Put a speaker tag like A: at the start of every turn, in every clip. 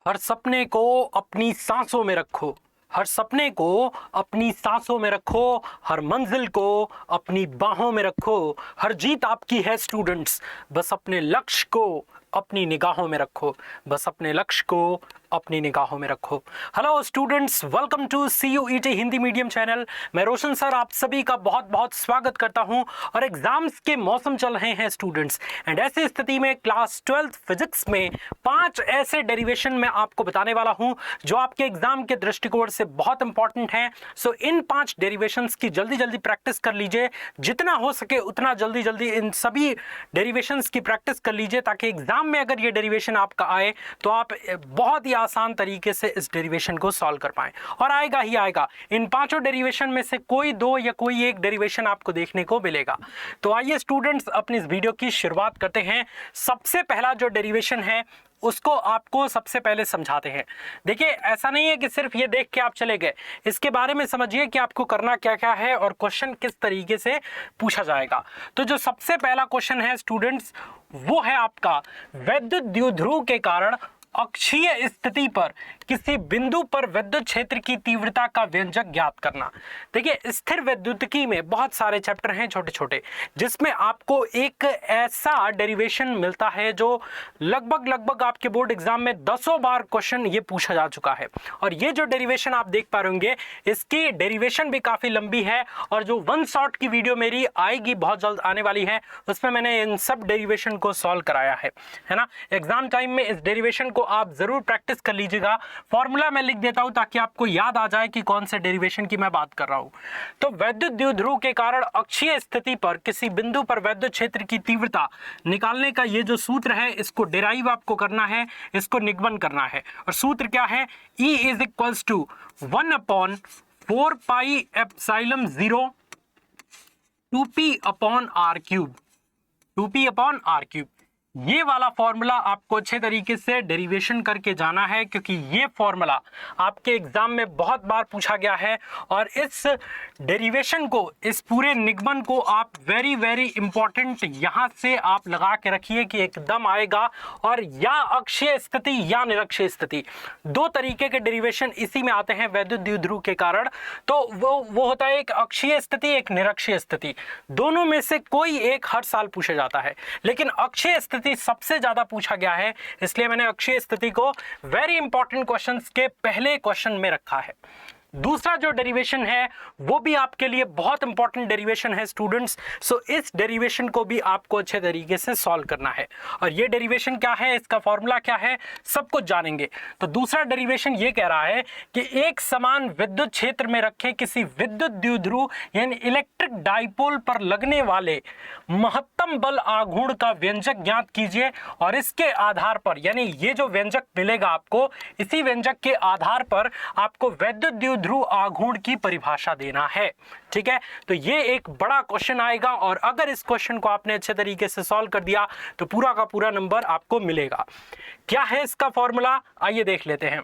A: हर सपने को अपनी सांसों में रखो, हर सपने को अपनी सांसों में रखो, हर मंजिल को अपनी बाहों में रखो। हर जीत आपकी है स्टूडेंट्स, बस अपने लक्ष्य को अपनी निगाहों में रखो, बस अपने लक्ष्य को अपनी निगाहों में रखो। Hello students, welcome to CUET Hindi medium channel. मैं रोशन सर आप सभी का बहुत बहुत स्वागत करता हूं। और एग्जाम्स के मौसम चल रहे हैं स्टूडेंट्स, एंड ऐसी स्थिति में क्लास 12th फिजिक्स में 5 ऐसे डेरिवेशन मैं आपको बताने वाला हूं जो आपके एग्जाम के दृष्टिकोण से बहुत इंपॉर्टेंट हैं। सो इन 5 डेरिवेशंस की जल्दी जल्दी प्रैक्टिस कर लीजिए, जितना हो सके उतना जल्दी जल्दी इन सभी डेरिवेशंस की प्रैक्टिस कर लीजिए, ताकि एग्जाम में अगर ये डेरिवेशन आपका आए तो आप बहुत ही आसान तरीके से इस डेरिवेशन को सॉल्व कर पाएं। और आएगा ही आएगा, इन पांचों डेरिवेशन में से कोई दो या कोई एक डेरिवेशन आपको देखने को मिलेगा। तो आइए स्टूडेंट्स, अपनी इस वीडियो की शुरुआत करते हैं। सबसे पहला जो डेरिवेशन है उसको आपको सबसे पहले समझाते हैं। देखिए, ऐसा नहीं है कि सिर्फ ये देख के आप चले गए, इसके बारे में समझिए कि आपको करना क्या क्या है और क्वेश्चन किस तरीके से पूछा जाएगा। तो जो सबसे पहला क्वेश्चन है स्टूडेंट्स, वो है आपका वैद्युत द्विध्रुव के कारण अक्षीय स्थिति पर किसी बिंदु पर विद्युत क्षेत्र की तीव्रता का व्यंजक ज्ञात करना। देखिए, स्थिर विद्युतिकी में बहुत सारे चैप्टर हैं छोटे छोटे, जिसमें आपको एक ऐसा डेरिवेशन मिलता है जो लगभग आपके बोर्ड एग्जाम में दसों बार क्वेश्चन ये पूछा जा चुका है। और ये जो डेरिवेशन आप देख पा रहे होंगे, इसकी डेरिवेशन भी काफी लंबी है, और जो वन शॉट की वीडियो मेरी आएगी, बहुत जल्द आने वाली है, उसमें मैंने इन सब डेरिवेशन को सॉल्व कराया है ना। एग्जाम टाइम में इस डेरिवेशन को आप जरूर प्रैक्टिस कर लीजिएगा। फॉर्मूला मैं लिख देता हूं ताकि आपको याद आ जाए कि कौन से डेरिवेशन की मैं बात कर रहा हूं। तो वैद्युत द्विध्रुव के कारण अक्षीय स्थिति पर किसी बिंदु पर विद्युत क्षेत्र की तीव्रता निकालने का ये जो सूत्र है, इसको डिराइव आपको करना है, इसको निगमन करना है। और सूत्र क्या है? E is equals to 1/4 pi epsilon 0 2p upon r cube, 2p upon r cube. ये वाला फॉर्मूला आपको अच्छे तरीके से डेरिवेशन करके जाना है, क्योंकि ये फॉर्मूला आपके एग्जाम में बहुत बार पूछा गया है। और इस डेरिवेशन को, इस पूरे निगमन को आप वेरी इंपॉर्टेंट यहां से आप लगा के रखिए कि एकदम आएगा। और या अक्षीय स्थिति या निरक्षीय स्थिति, दो तरीके के डेरिवेशन इसी में आते हैं वैद्युत द्विध्रुव के कारण। तो वो होता है एक अक्षीय स्थिति, एक निरक्षीय स्थिति। दोनों में से कोई एक हर साल पूछा जाता है, लेकिन अक्षीय स्थिति सबसे ज्यादा पूछा गया है, इसलिए मैंने अक्षीय स्थिति को वेरी इंपॉर्टेंट क्वेश्चंस के पहले क्वेश्चन में रखा है। दूसरा जो डेरिवेशन है वो भी आपके लिए बहुत इंपॉर्टेंट डेरिवेशन है स्टूडेंट्स। सो इस डेरिवेशन को भी आपको अच्छे तरीके से सॉल्व करना है। और ये डेरिवेशन क्या है, इसका फॉर्मूला क्या है, सब कुछ जानेंगे। तो दूसरा डेरिवेशन ये कह रहा है कि एक समान विद्युत क्षेत्र में रखे किसी विद्युत द्विध्रुव यानी इलेक्ट्रिक डाइपोल पर लगने वाले महत्तम बल आघूर्ण का व्यंजक ज्ञात कीजिए। और इसके आधार पर, यानी ये जो व्यंजक मिलेगा आपको, इसी व्यंजक के आधार पर आपको वैद्युत द्विध्रुव आघूर्ण की परिभाषा देना है। ठीक है, तो ये एक बड़ा क्वेश्चन आएगा, और अगर इस क्वेश्चन को आपने अच्छे तरीके से सॉल्व कर दिया तो पूरा का पूरा नंबर आपको मिलेगा। क्या है इसका फॉर्मूला, आइए देख लेते हैं।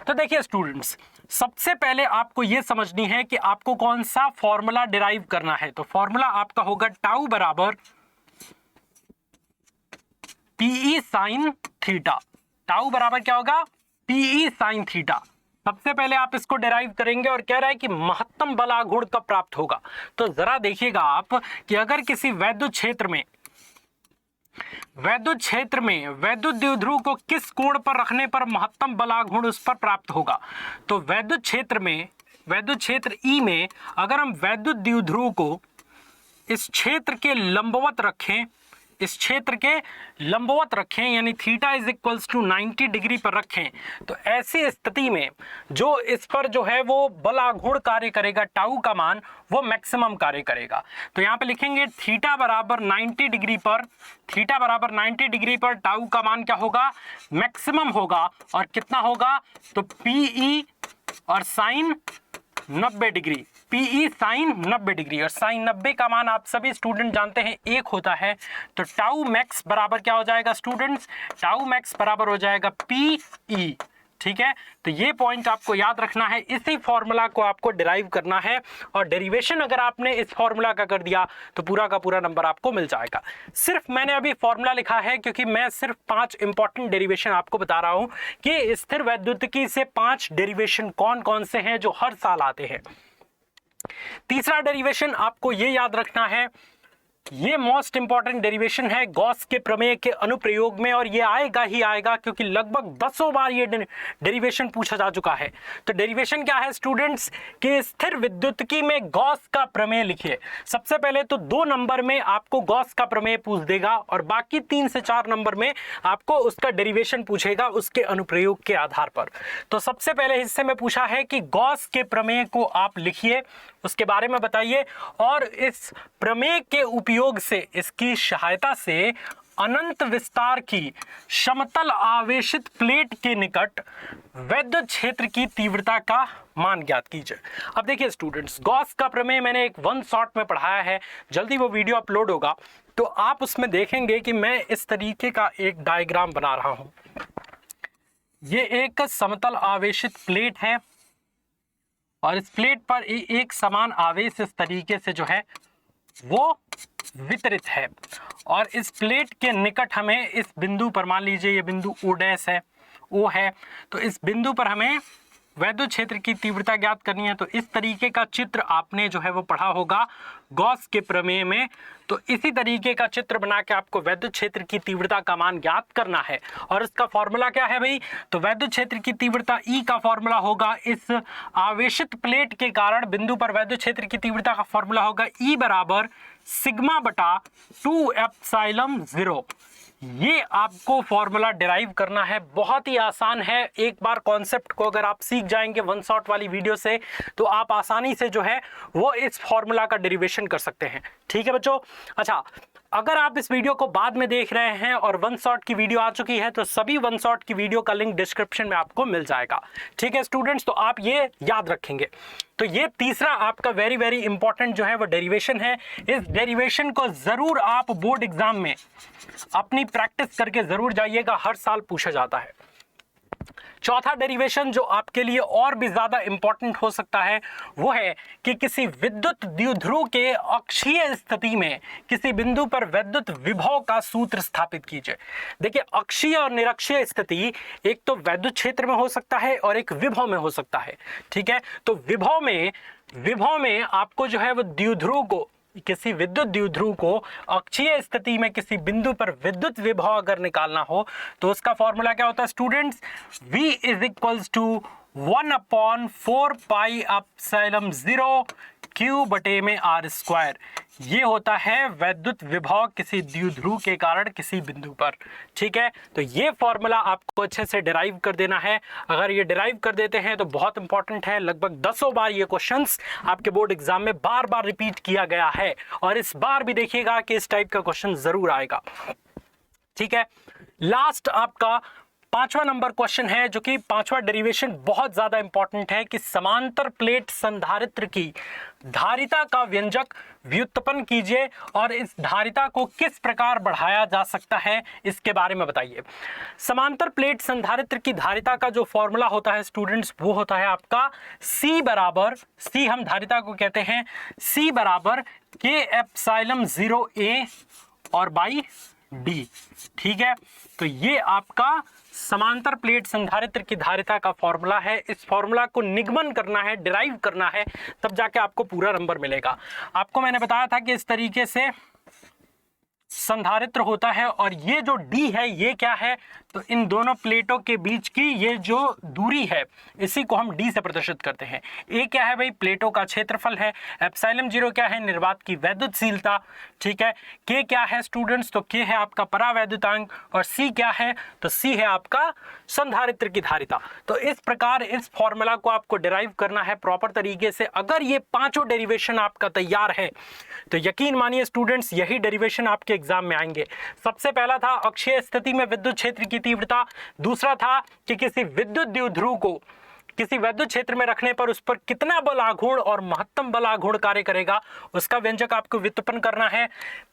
A: तो देखिए स्टूडेंट्स, सबसे पहले आपको यह समझनी है कि आपको कौन सा फॉर्मूला डिराइव करना है। तो फॉर्मूला आपका होगा टाउ बराबर पीई साइन थीटा। टाउ बराबर क्या होगा? P E sine theta. सबसे पहले आप इसको डिराइव करेंगे, और कह रहा है कि महत्तम बल आघूर्ण कब प्राप्त होगा। तो जरा देखिएगा आप कि अगर किसी वैद्युत क्षेत्र में वैद्युत द्विध्रुव को किस कोण पर रखने पर महत्तम बल आघूर्ण उस पर प्राप्त होगा। तो वैद्युत क्षेत्र ई में अगर हम वैद्युत द्विध्रुव को इस क्षेत्र के लंबवत रखें, यानी theta is equals to 90 degree पर रखें, तो ऐसी स्थिति में जो इस पर जो है वो बल आघूर्ण कार्य करेगा, टाउ का मान वो मैक्सिमम कार्य करेगा। तो यहाँ पे लिखेंगे थीटा बराबर 90 डिग्री पर टाउ का मान क्या होगा? मैक्सिमम होगा। और कितना होगा? तो पीई और sine 90 degree, P E sine 90 degree. और साइन 90 का मान आप सभी स्टूडेंट जानते हैं 1 होता है। तो टाउ मैक्स बराबर क्या हो जाएगा स्टूडेंट्स? टाउ मैक्स बराबर हो जाएगा पीई ठीक है, तो ये पॉइंट आपको याद रखना है, इसी फॉर्मूला को आपको डिराइव करना है और डेरिवेशन अगर आपने इस फॉर्मूला का कर दिया तो पूरा का पूरा नंबर आपको मिल जाएगा। सिर्फ मैंने अभी फॉर्मूला लिखा है क्योंकि मैं सिर्फ 5 इंपॉर्टेंट डेरिवेशन आपको बता रहा हूं कि स्थिर वैद्युतिकी से 5 डेरिवेशन कौन कौन से हैं जो हर साल आते हैं। तीसरा डेरिवेशन आपको ये याद रखना है, ये मोस्ट इंपॉर्टेंट डेरिवेशन है गॉस के प्रमेय के अनुप्रयोग में, और ये आएगा ही आएगा क्योंकि लगभग 10 बार ये डेरिवेशन पूछा जा चुका है। तो डेरिवेशन क्या है स्टूडेंट्स कि स्थिर विद्युतिकी में गॉस का प्रमेय लिखिए। सबसे पहले तो 2 नंबर में आपको गॉस का प्रमेय पूछ देगा और बाकी 3 से 4 नंबर में आपको उसका डेरिवेशन पूछेगा उसके अनुप्रयोग के आधार पर। तो सबसे पहले हिस्से में पूछा है कि गॉस के प्रमेय को आप लिखिए, उसके बारे में बताइए, और इस प्रमेय के उपयोग से, इसकी सहायता से अनंत विस्तार की समतल आवेशित प्लेट के निकट वैद्युत क्षेत्र की तीव्रता का मान ज्ञात कीजिए। अब देखिए स्टूडेंट्स, गॉस का प्रमेय मैंने एक 1 शॉट में पढ़ाया है, जल्दी वो वीडियो अपलोड होगा तो आप उसमें देखेंगे कि मैं इस तरीके का एक डायग्राम बना रहा हूं। ये एक समतल आवेशित प्लेट है और इस प्लेट पर एक समान आवेश इस तरीके से जो है वो वितरित है, और इस प्लेट के निकट हमें इस बिंदु पर, मान लीजिए ये बिंदु O डैश है, O है, तो इस बिंदु पर हमें वैद्युत क्षेत्र की तीव्रता ज्ञात करनी है। तो इस तरीके का चित्र आपने जो है वो पढ़ा होगा गॉस के प्रमेय में। तो इसी तरीके का चित्र बना के आपको वैद्युत क्षेत्र की तीव्रता का मान ज्ञात करना है, और इसका फॉर्मूला क्या है भाई, तो वैद्युत क्षेत्र की तीव्रता E का फॉर्मूला होगा, इस आवेशित प्लेट के कारण बिंदु पर वैद्युत क्षेत्र की तीव्रता का फॉर्मूला होगा E बराबर सिग्मा बटा 2 एप्सिलॉन 0। ये आपको फॉर्मूला डिराइव करना है, बहुत ही आसान है। एक बार कॉन्सेप्ट को अगर आप सीख जाएंगे 1 शॉट वाली वीडियो से तो आप आसानी से जो है वो इस फॉर्मूला का डेरिवेशन कर सकते हैं। ठीक है बच्चों। अच्छा, अगर आप इस वीडियो को बाद में देख रहे हैं और 1 शॉट की वीडियो आ चुकी है तो सभी 1 शॉट की वीडियो का लिंक डिस्क्रिप्शन में आपको मिल जाएगा। ठीक है स्टूडेंट्स, तो आप ये याद रखेंगे। तो ये तीसरा आपका वेरी वेरी इंपॉर्टेंट जो है वो डेरिवेशन है। इस डेरिवेशन को जरूर आप बोर्ड एग्जाम में अपनी प्रैक्टिस करके जरूर जाइएगा, हर साल पूछा जाता है। चौथा डेरिवेशन जो आपके लिए और भी ज्यादा इंपॉर्टेंट हो सकता है वो है कि किसी विद्युत द्विध्रुव के अक्षीय स्थिति में किसी बिंदु पर विद्युत विभव का सूत्र स्थापित कीजिए। देखिए, अक्षीय और निरक्षीय स्थिति एक तो वैद्युत क्षेत्र में हो सकता है और एक विभव में हो सकता है। ठीक है, तो विभव में आपको जो है वो द्विध्रुव को, किसी विद्युत द्विध्रुव को अक्षीय स्थिति में किसी बिंदु पर विद्युत विभव अगर निकालना हो तो उसका फॉर्मूला क्या होता है students, V is equals to 1/4 pi epsilon 0 Q बटे में R²। ये होता है वैद्युत विभव किसी द्विध्रुव के कारण किसी बिंदु पर। ठीक है, तो ये फॉर्मूला आपको अच्छे से डिराइव कर देना है। अगर ये डिराइव कर देते हैं तो बहुत इंपॉर्टेंट है, लगभग 10 बार ये क्वेश्चंस आपके बोर्ड एग्जाम में बार बार रिपीट किया गया है, और इस बार भी देखिएगा कि इस टाइप का क्वेश्चन जरूर आएगा। ठीक है, लास्ट आपका 5वां नंबर क्वेश्चन है, जो कि 5वां डेरिवेशन बहुत ज्यादा इंपॉर्टेंट है कि समांतर प्लेट संधारित्र की धारिता का व्यंजक व्युत्पन्न कीजिए और इस धारिता को किस प्रकार बढ़ाया जा सकता है इसके बारे में बताइए। समांतर प्लेट संधारित्र की धारिता का जो फॉर्मूला होता है स्टूडेंट्स वो होता है आपका C बराबर, C हम धारिता को कहते हैं, C बराबर K एप्सिलॉन 0 A और बाई D। ठीक है, तो ये आपका समांतर प्लेट संधारित्र की धारिता का फॉर्मूला है। इस फॉर्मूला को निगमन करना है, डिराइव करना है, तब जाके आपको पूरा नंबर मिलेगा। आपको मैंने बताया था कि इस तरीके से संधारित्र होता है, और ये जो D है ये क्या है, तो इन दोनों प्लेटों के बीच की ये जो दूरी है इसी को हम D से प्रदर्शित करते हैं। A क्या है भाई, प्लेटों का क्षेत्रफल है। एप्सिलॉन 0 क्या है, निर्वात की वैद्युतशीलता। ठीक है, K क्या है स्टूडेंट्स, तो K है आपका परावैद्युतांक, और C क्या है, तो C है आपका संधारित्र की धारिता। तो इस प्रकार इस फॉर्मूला को आपको डिराइव करना है प्रॉपर तरीके से। अगर ये 5 डेरिवेशन आपका तैयार है तो यकीन मानिए स्टूडेंट्स यही डेरिवेशन आपके एग्जाम में आएंगे। सबसे पहला था अक्षीय स्थिति में विद्युत क्षेत्र की तीव्रता, दूसरा था कि किसी विद्युत द्विध्रुव को किसी वैद्युत क्षेत्र में रखने पर उस पर कितना बल आघूर्ण और महत्तम बल आघूर्ण कार्य करेगा, उसका व्यंजक आपको व्युत्पन्न करना है।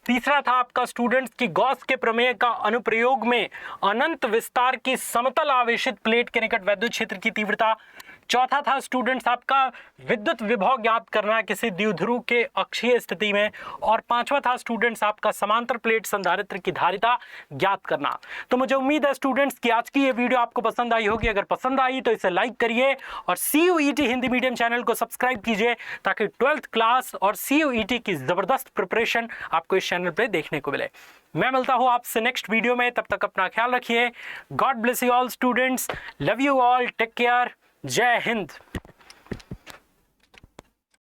A: तीसरा था आपका स्टूडेंट्स की गॉस के प्रमेय का अनुप्रयोग में अनंत विस्तार की समतल आवेशित प्लेट के निकट वैद्युत क्षेत्र की तीव्रता। चौथा था स्टूडेंट्स आपका विद्युत विभव ज्ञात करना किसी द्विध्रुव के अक्षीय स्थिति में। और पांचवा था स्टूडेंट्स आपका समांतर प्लेट संधारित्र की धारिता ज्ञात करना। तो मुझे उम्मीद है स्टूडेंट्स कि आज की ये वीडियो आपको पसंद आई होगी। अगर पसंद आई तो इसे लाइक करिए और CUET हिंदी मीडियम चैनल को सब्सक्राइब कीजिए ताकि 12th क्लास और CUET की जबरदस्त प्रिपरेशन आपको इस चैनल पर देखने को मिले। मैं मिलता हूं आपसे नेक्स्ट वीडियो में, तब तक अपना ख्याल रखिए। God bless you all students, love you all, take care, जय हिंद।